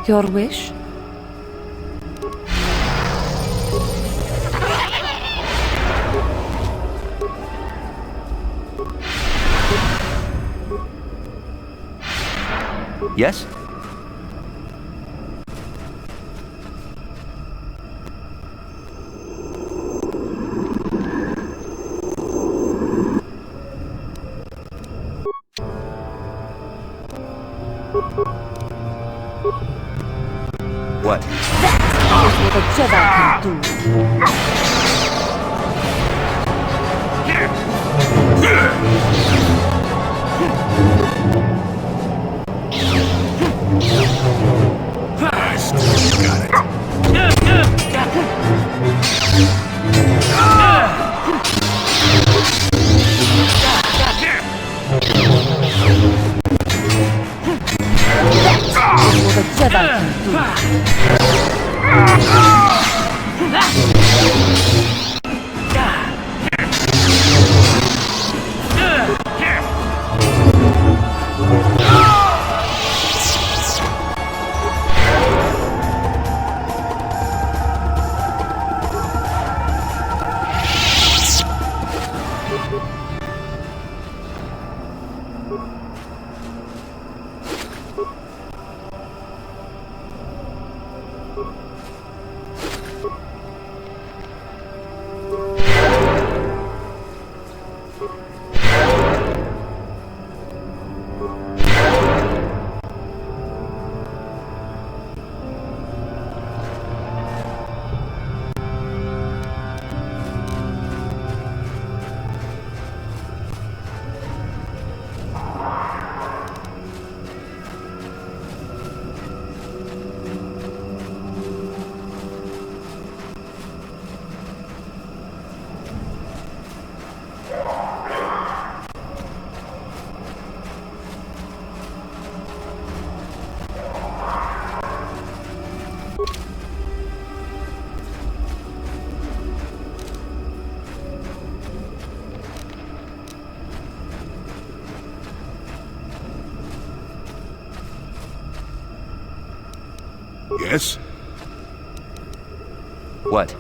Your wish? Yes? What? That is what a Jedi can do. What a Jedi Yes? What?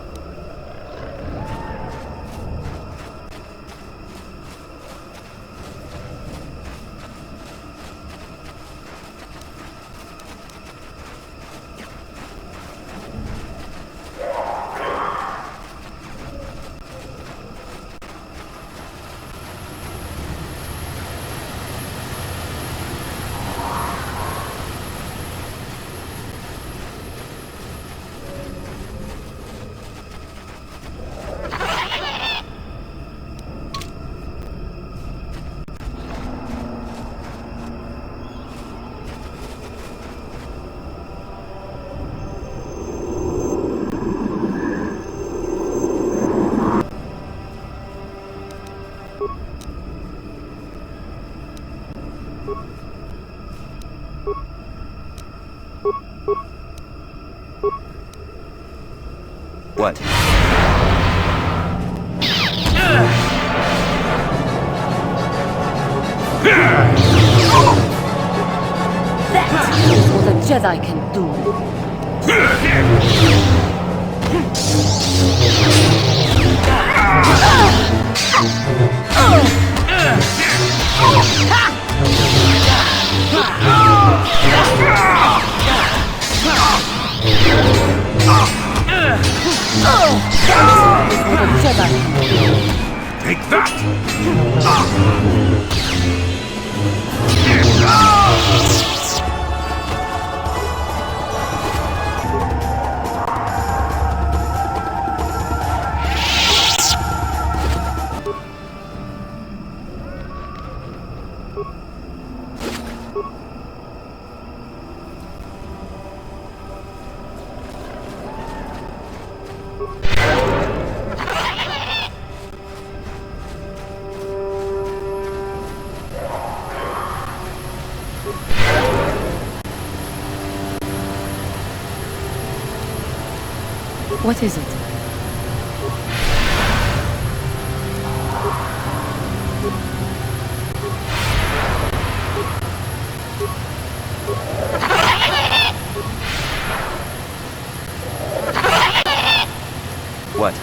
What? That is what a Jedi can do. Take that! What is it? What?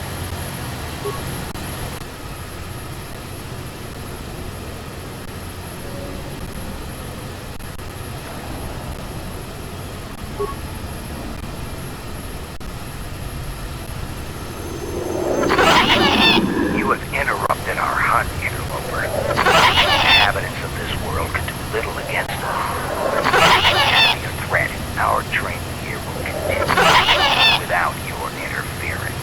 You have interrupted our hunt, interloper. Inhabitants of this world can do little against us. Enemy a threat, our training here will continue without your interference.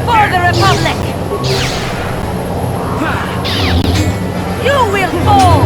For the Republic! You will fall!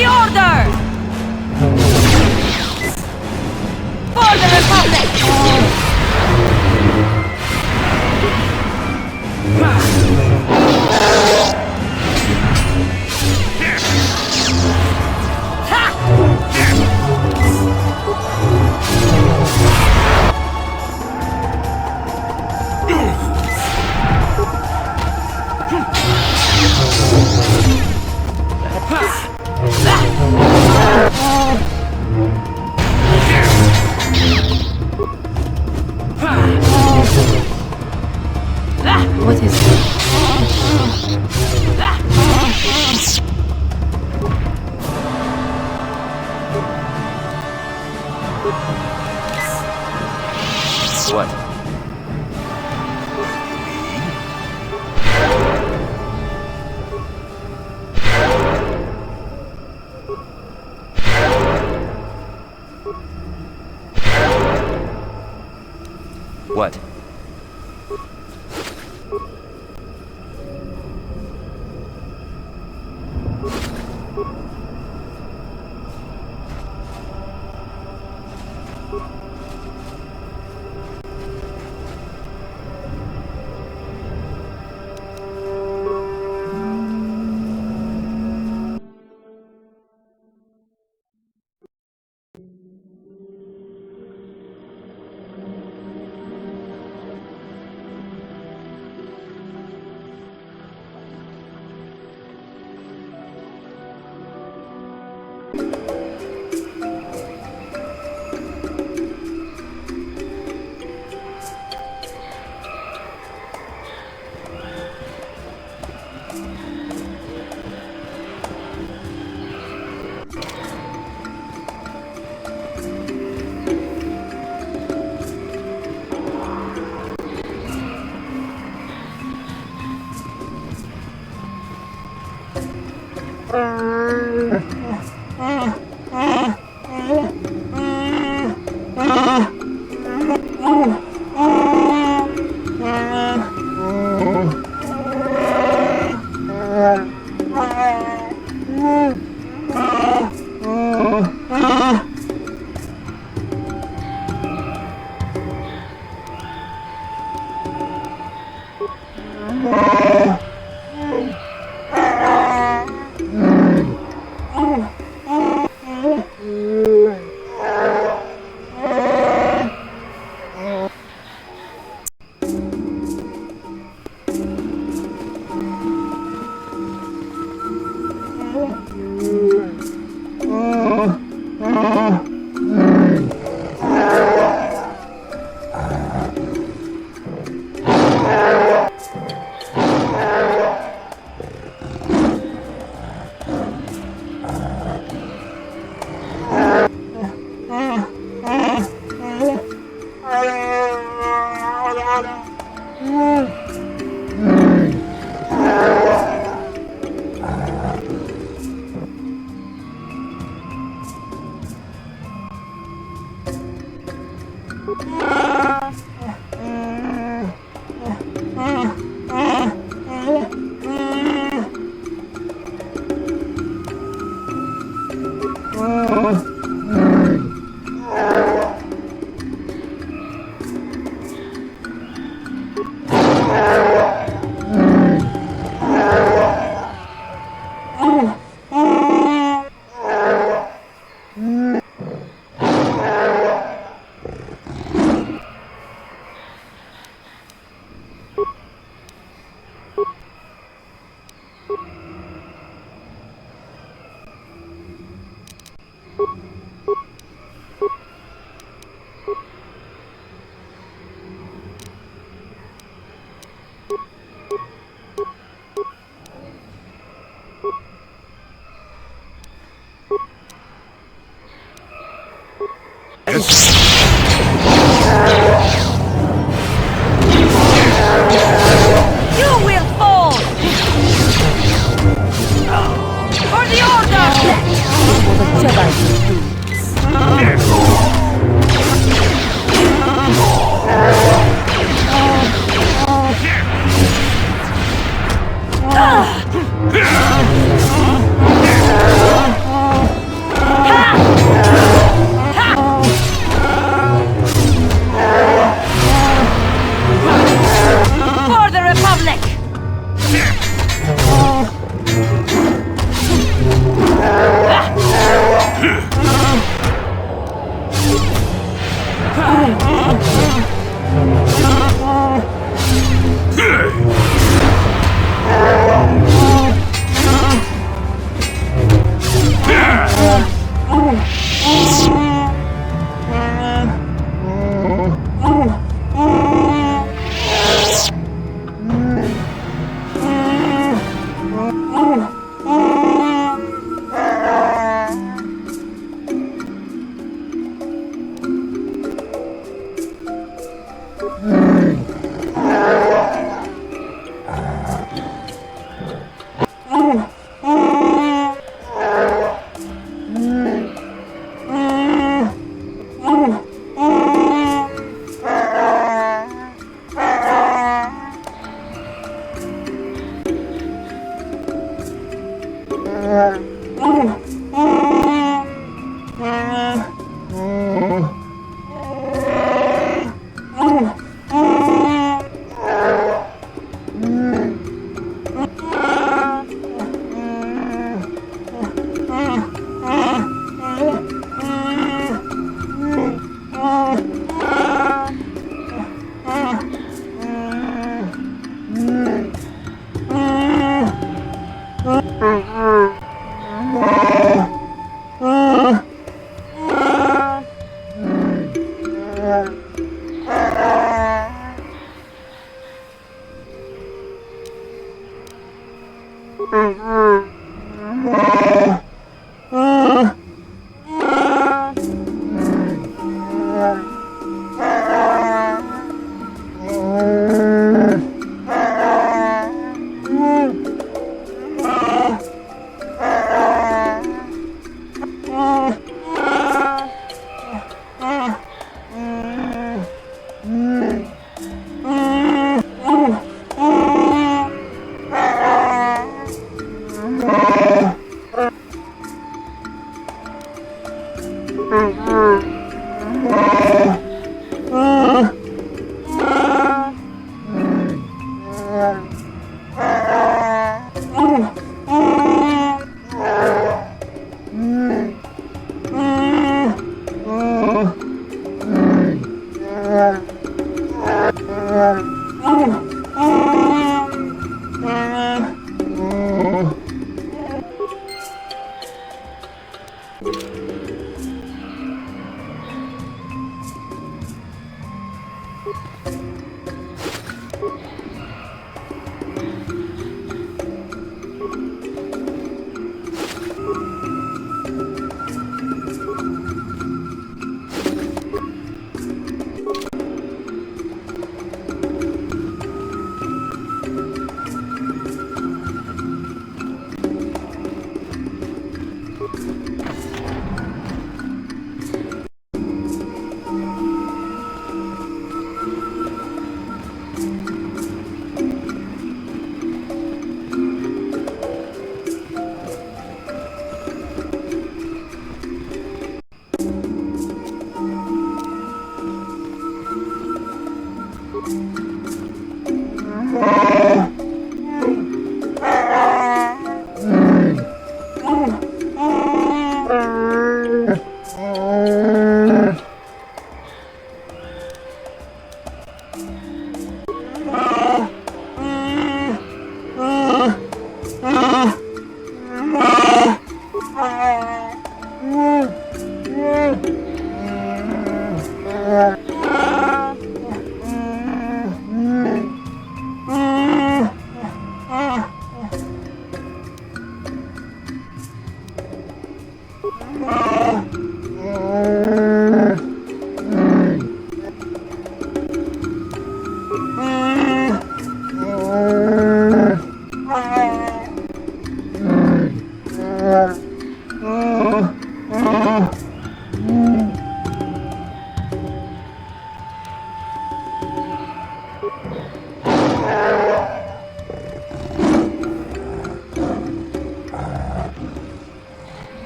order! For the Republic! What is it? What? What? You will fall! For the order! For the Jedi can do.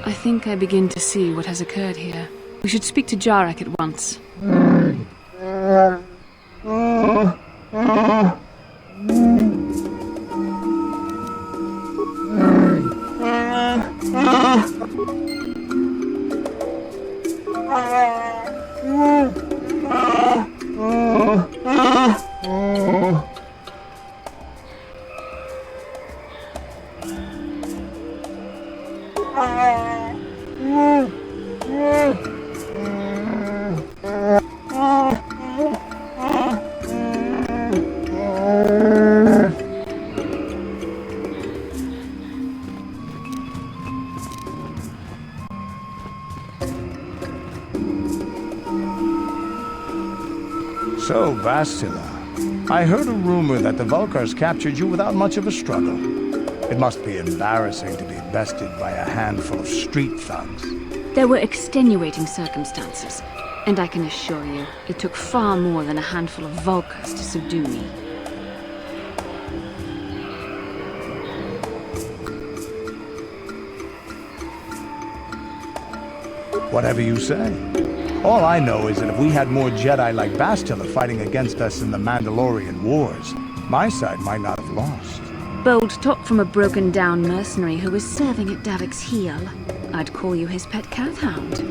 I think I begin to see what has occurred here. We should speak to Jarek at once. So, Bastila, I heard a rumor that the Vulkars captured you without much of a struggle. It must be embarrassing to be bested by a handful of street thugs. There were extenuating circumstances, and I can assure you, it took far more than a handful of Vulkars to subdue me. Whatever you say. All I know is that if we had more Jedi like Bastila fighting against us in the Mandalorian Wars, my side might not have lost. Bold talk from a broken-down mercenary who was serving at Davik's heel. I'd call you his pet cat hound,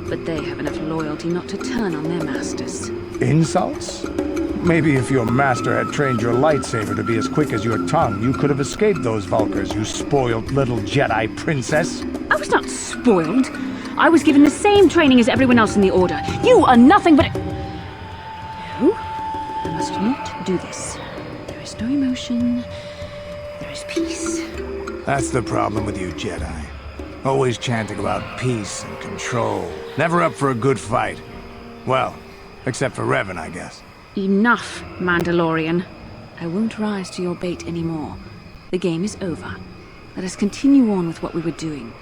but they have enough loyalty not to turn on their masters. Insults? Maybe if your master had trained your lightsaber to be as quick as your tongue, you could have escaped those Vulkars, you spoiled little Jedi princess. I was not spoiled. I was given the same training as everyone else in the Order. You are nothing but... No, I must not do this. There is no emotion. There is peace. That's the problem with you Jedi. Always chanting about peace and control. Never up for a good fight. Well, except for Revan, I guess. Enough, Mandalorian. I won't rise to your bait anymore. The game is over. Let us continue on with what we were doing.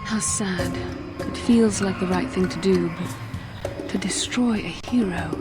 How sad. It feels like the right thing to do, but to destroy a hero.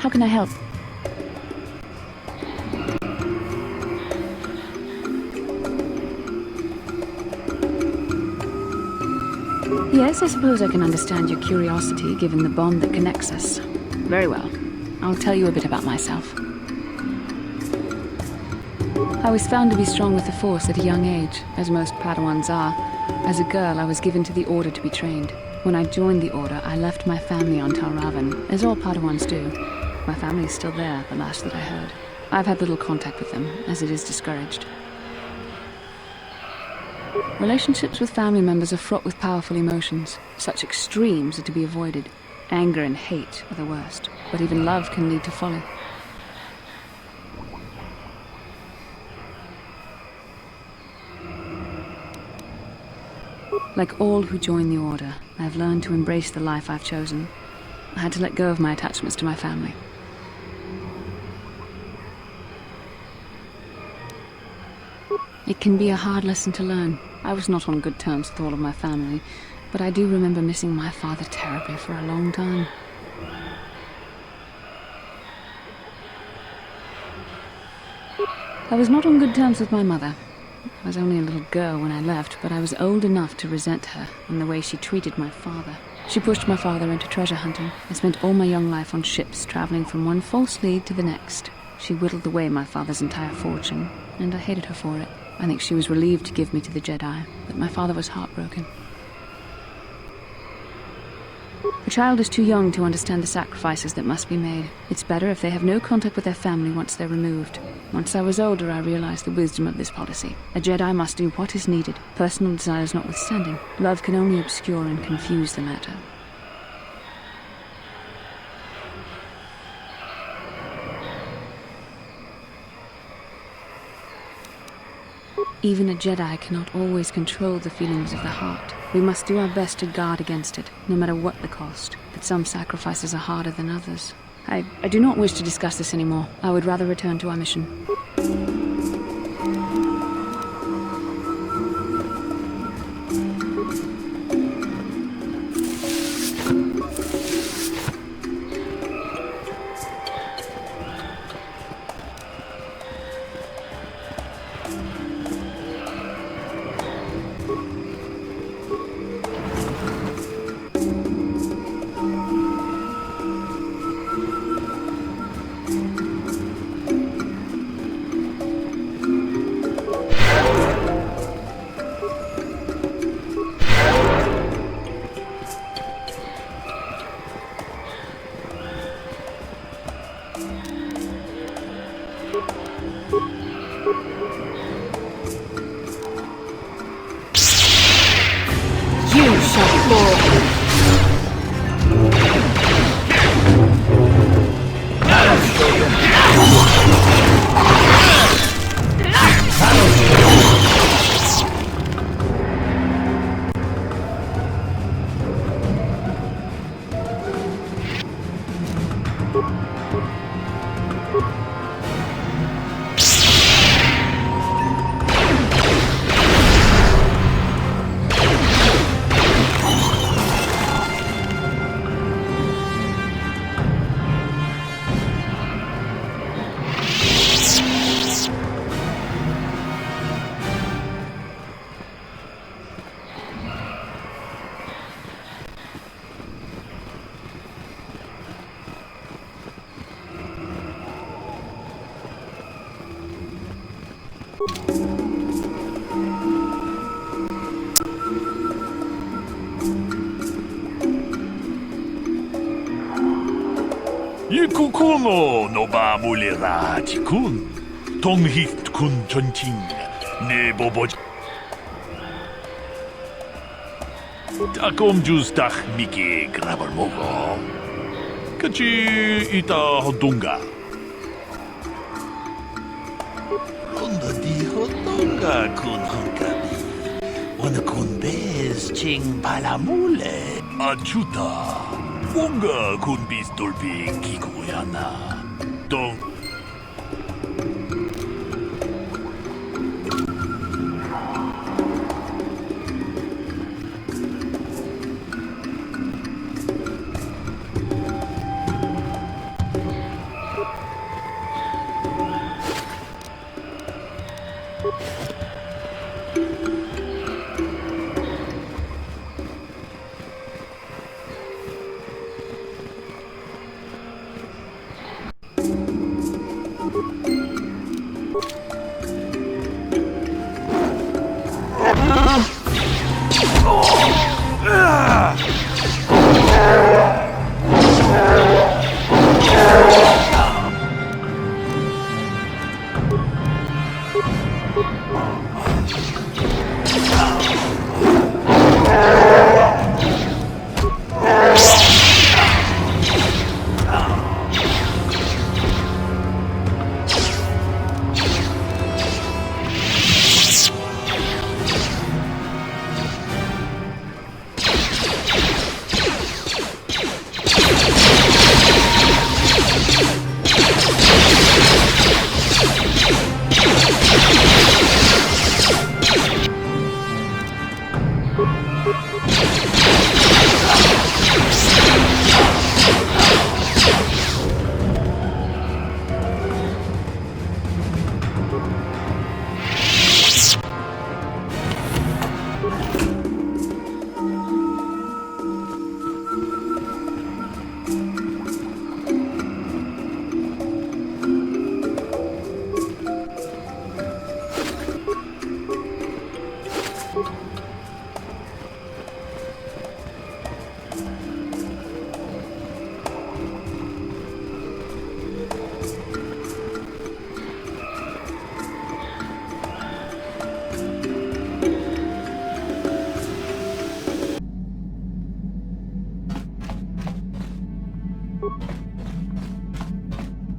How can I help? Yes, I suppose I can understand your curiosity, given the bond that connects us. Very well. I'll tell you a bit about myself. I was found to be strong with the Force at a young age, as most Padawans are. As a girl, I was given to the Order to be trained. When I joined the Order, I left my family on Tal Ravan, as all Padawans do. My family is still there, the last that I heard. I've had little contact with them, as it is discouraged. Relationships with family members are fraught with powerful emotions. Such extremes are to be avoided. Anger and hate are the worst, but even love can lead to folly. Like all who join the Order, I have learned to embrace the life I've chosen. I had to let go of my attachments to my family. It can be a hard lesson to learn. I was not on good terms with all of my family, but I do remember missing my father terribly for a long time. I was not on good terms with my mother. I was only a little girl when I left, but I was old enough to resent her and the way she treated my father. She pushed my father into treasure hunting. I spent all my young life on ships, traveling from one false lead to the next. She whittled away my father's entire fortune, and I hated her for it. I think she was relieved to give me to the Jedi, but my father was heartbroken. A child is too young to understand the sacrifices that must be made. It's better if they have no contact with their family once they're removed. Once I was older, I realized the wisdom of this policy. A Jedi must do what is needed, personal desires notwithstanding. Love can only obscure and confuse the matter. Even a Jedi cannot always control the feelings of the heart. We must do our best to guard against it, no matter what the cost. But some sacrifices are harder than others. I do not wish to discuss this anymore. I would rather return to our mission. Ikukuno no ba mulirati kun. Tonghit kun chonting. Ne bobo. Takom justach miki grabalmogo. Kachi ita hodunga. Ronda di hodunga kun honkabi. Wana kun bez ching palamule. Achuta. Wonga kun bistolpi kikuyana. Dong.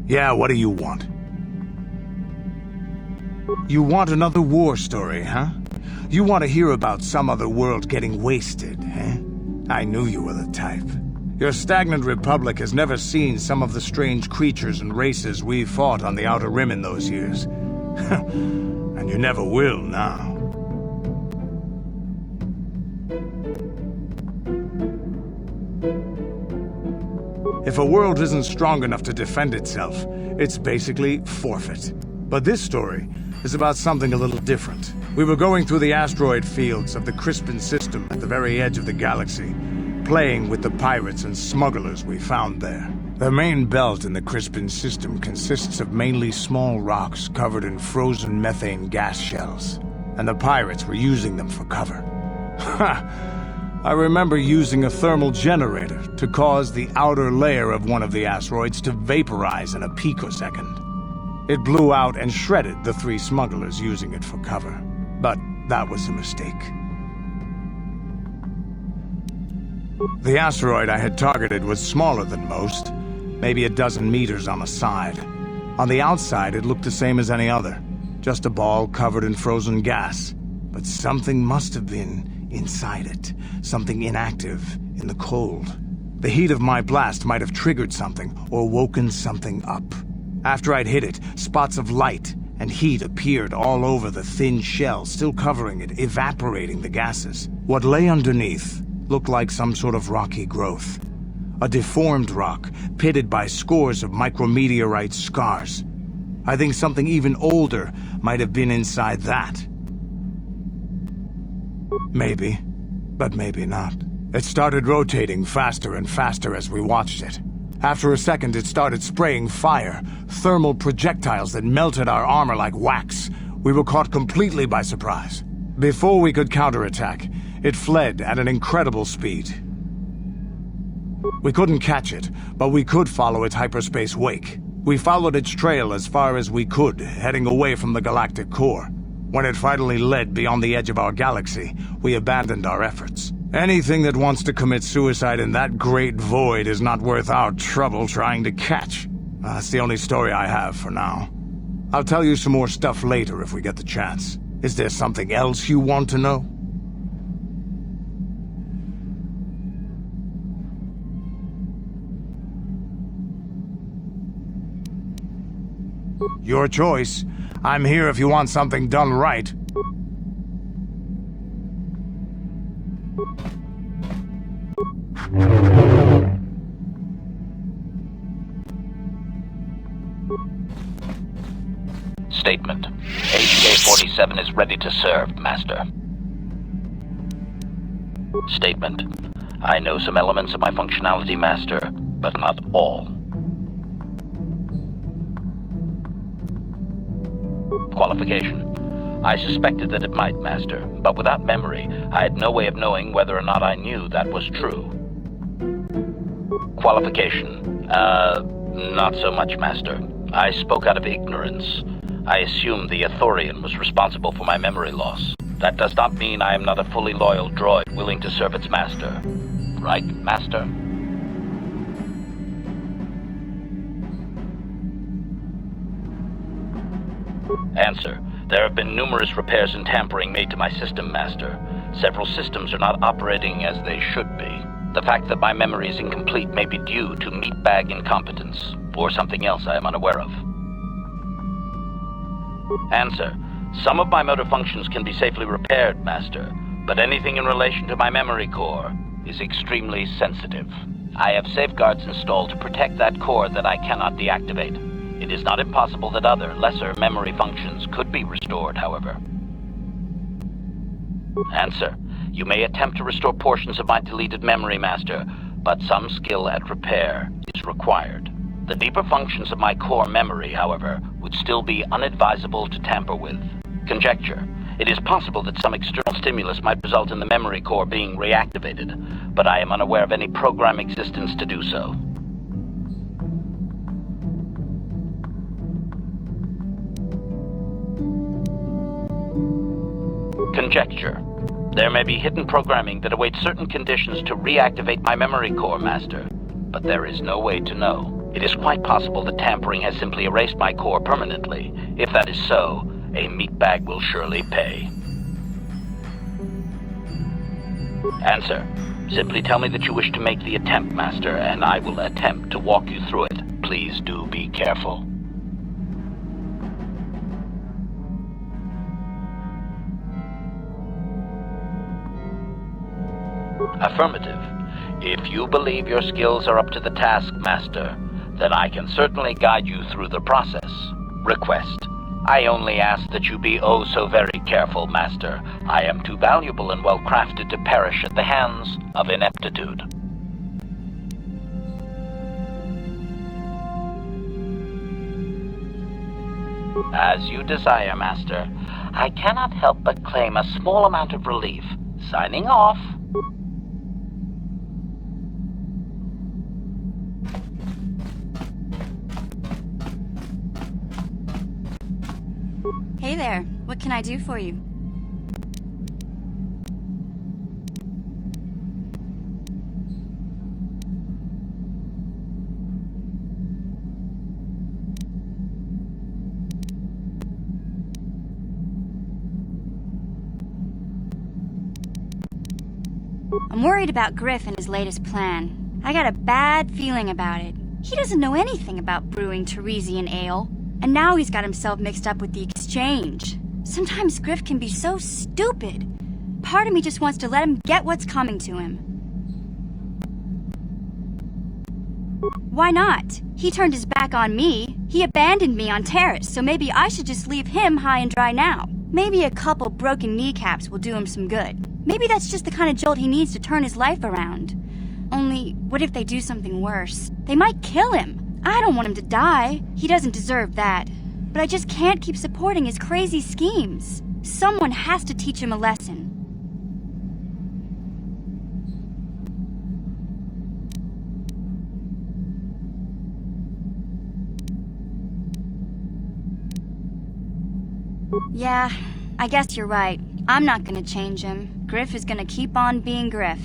Yeah, what do you want? You want another war story, huh? You want to hear about some other world getting wasted, eh? I knew you were the type. Your stagnant republic has never seen some of the strange creatures and races we fought on the Outer Rim in those years. And you never will now. If a world isn't strong enough to defend itself, it's basically forfeit. But this story is about something a little different. We were going through the asteroid fields of the Crispin system at the very edge of the galaxy, playing with the pirates and smugglers we found there. The main belt in the Crispin system consists of mainly small rocks covered in frozen methane gas shells, and the pirates were using them for cover. Ha! I remember using a thermal generator to cause the outer layer of one of the asteroids to vaporize in a picosecond. It blew out and shredded the 3 smugglers using it for cover. But that was a mistake. The asteroid I had targeted was smaller than most, maybe a dozen meters on a side. On the outside, it looked the same as any other, just a ball covered in frozen gas. But something must have been inside it, something inactive in the cold. The heat of my blast might have triggered something or woken something up. After I'd hit it, spots of light and heat appeared all over the thin shell, still covering it, evaporating the gases. What lay underneath looked like some sort of rocky growth. A deformed rock, pitted by scores of micrometeorite scars. I think something even older might have been inside that. Maybe, but maybe not. It started rotating faster and faster as we watched it. After a second, it started spraying fire, thermal projectiles that melted our armor like wax. We were caught completely by surprise. Before we could counterattack, it fled at an incredible speed. We couldn't catch it, but we could follow its hyperspace wake. We followed its trail as far as we could, heading away from the galactic core. When it finally led beyond the edge of our galaxy, we abandoned our efforts. Anything that wants to commit suicide in that great void is not worth our trouble trying to catch. That's the only story I have for now. I'll tell you some more stuff later if we get the chance. Is there something else you want to know? Your choice. I'm here if you want something done right. Statement. HK-47 is ready to serve, Master. Statement. I know some elements of my functionality, Master, but not all. Qualification. I suspected that it might, Master, but without memory, I had no way of knowing whether or not I knew that was true. Qualification. Not so much, Master. I spoke out of ignorance. I assumed the Ithorian was responsible for my memory loss. That does not mean I am not a fully loyal droid willing to serve its master. Right, Master? Answer. There have been numerous repairs and tampering made to my system, Master. Several systems are not operating as they should be. The fact that my memory is incomplete may be due to meatbag incompetence, or something else I am unaware of. Answer. Some of my motor functions can be safely repaired, Master, but anything in relation to my memory core is extremely sensitive. I have safeguards installed to protect that core that I cannot deactivate. It is not impossible that other, lesser memory functions could be restored, however. Answer. You may attempt to restore portions of my deleted memory, Master, but some skill at repair is required. The deeper functions of my core memory, however, would still be unadvisable to tamper with. Conjecture. It is possible that some external stimulus might result in the memory core being reactivated, but I am unaware of any program existence to do so. Conjecture. There may be hidden programming that awaits certain conditions to reactivate my memory core, Master, but there is no way to know. It is quite possible that tampering has simply erased my core permanently. If that is so, a meatbag will surely pay. Answer. Simply tell me that you wish to make the attempt, Master, and I will attempt to walk you through it. Please do be careful. Affirmative. If you believe your skills are up to the task, Master, then I can certainly guide you through the process. Request. I only ask that you be oh so very careful, Master. I am too valuable and well-crafted to perish at the hands of ineptitude. As you desire, Master. I cannot help but claim a small amount of relief. Signing off. Hey there, what can I do for you? I'm worried about Griff and his latest plan. I got a bad feeling about it. He doesn't know anything about brewing Teresian ale. And now he's got himself mixed up with the exchange. Sometimes Griff can be so stupid. Part of me just wants to let him get what's coming to him. Why not? He turned his back on me. He abandoned me on Terrace, so maybe I should just leave him high and dry now. Maybe a couple broken kneecaps will do him some good. Maybe that's just the kind of jolt he needs to turn his life around. Only, what if they do something worse? They might kill him. I don't want him to die. He doesn't deserve that. But I just can't keep supporting his crazy schemes. Someone has to teach him a lesson. Yeah, I guess you're right. I'm not gonna change him. Griff is gonna keep on being Griff.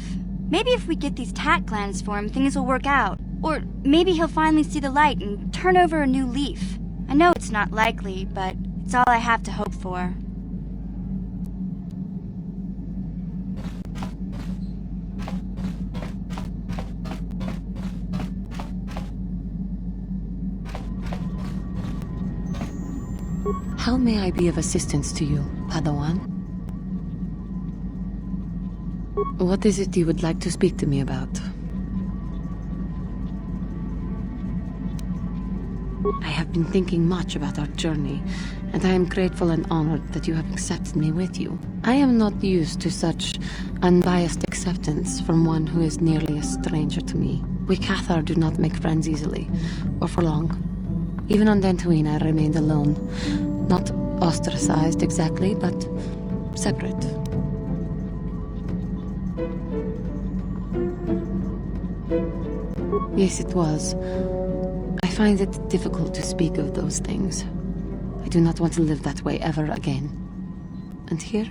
Maybe if we get these tack glands for him, things will work out. Or maybe he'll finally see the light and turn over a new leaf. I know it's not likely, but it's all I have to hope for. How may I be of assistance to you, Padawan? What is it you would like to speak to me about? I have been thinking much about our journey, and I am grateful and honored that you have accepted me with you. I am not used to such unbiased acceptance from one who is nearly a stranger to me. We Cathar do not make friends easily, or for long. Even on Dantooine I remained alone. Not ostracized exactly, but separate. Yes, it was. I find it difficult to speak of those things. I do not want to live that way ever again. And here,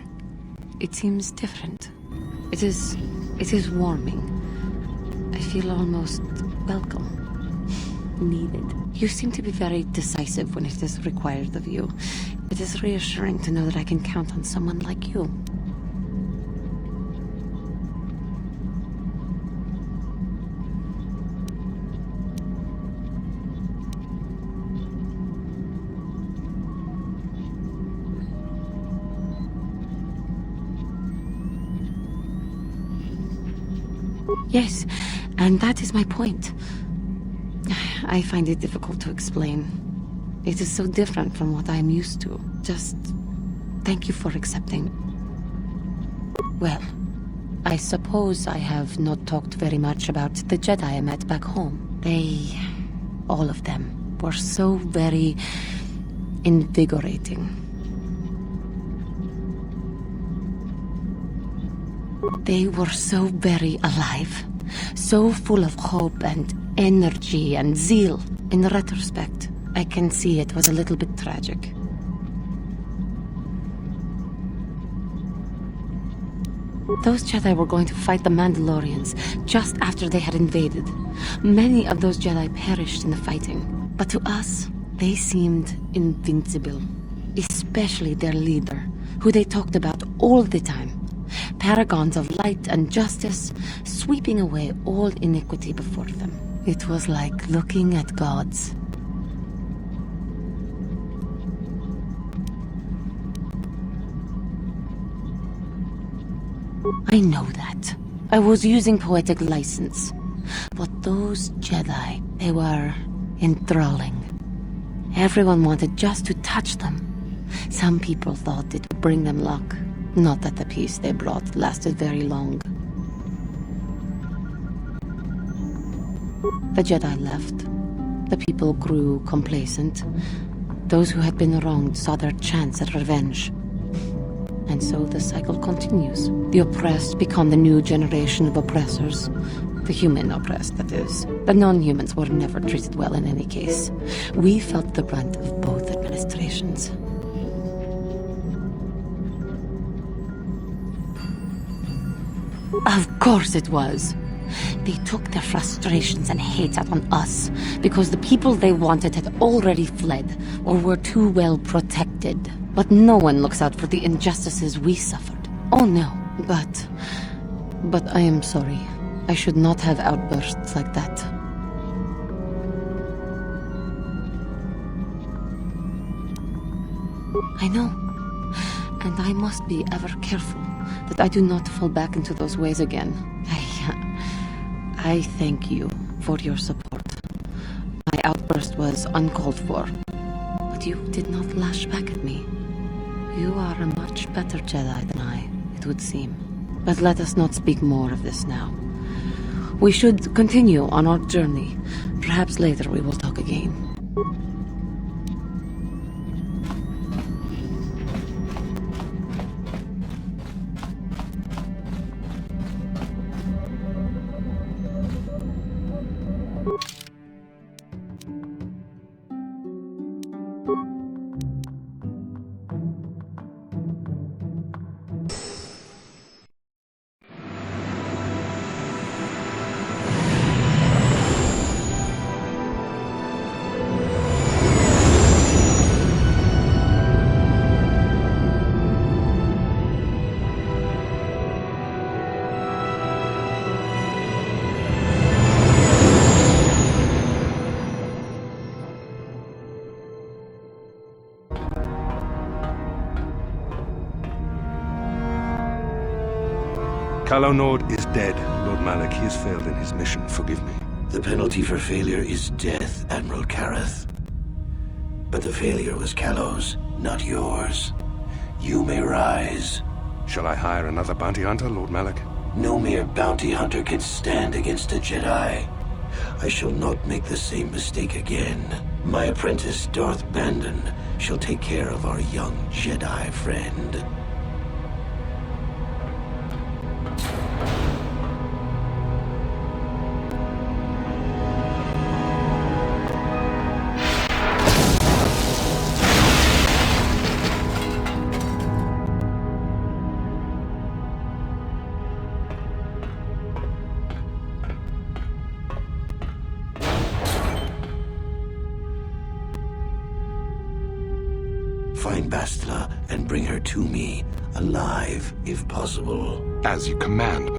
it seems different. It is warming. I feel almost welcome. Needed. You seem to be very decisive when it is required of you. It is reassuring to know that I can count on someone like you. Yes, and that is my point. I find it difficult to explain. It is so different from what I am used to. Just thank you for accepting. Well, I suppose I have not talked very much about the Jedi I met back home. All of them, were so very invigorating. They were so very alive, so full of hope and energy and zeal. In retrospect, I can see it was a little bit tragic. Those Jedi were going to fight the Mandalorians just after they had invaded. Many of those Jedi perished in the fighting, but to us, they seemed invincible. Especially their leader, who they talked about all the time. Paragons of light and justice, sweeping away all iniquity before them. It was like looking at gods. I know that. I was using poetic license. But those Jedi, they were enthralling. Everyone wanted just to touch them. Some people thought it would bring them luck. Not that the peace they brought lasted very long. The Jedi left. The people grew complacent. Those who had been wronged saw their chance at revenge. And so the cycle continues. The oppressed become the new generation of oppressors. The human oppressed, that is. The non-humans were never treated well in any case. We felt the brunt of both administrations. Of course it was. They took their frustrations and hate out on us because the people they wanted had already fled or were too well protected. But no one looks out for the injustices we suffered. Oh no, but I am sorry. I should not have outbursts like that. I know, and I must be ever careful that I do not fall back into those ways again. I thank you for your support. My outburst was uncalled for, but you did not lash back at me. You are a much better Jedi than I, it would seem. But let us not speak more of this now. We should continue on our journey. Perhaps later we will talk again. Calo Nord is dead, Lord Malak. He has failed in his mission. Forgive me. The penalty for failure is death, Admiral Kareth. But the failure was Calo's, not yours. You may rise. Shall I hire another bounty hunter, Lord Malak? No mere bounty hunter can stand against a Jedi. I shall not make the same mistake again. My apprentice, Darth Bandon, shall take care of our young Jedi friend. Find Bastila and bring her to me, alive if possible. As you command.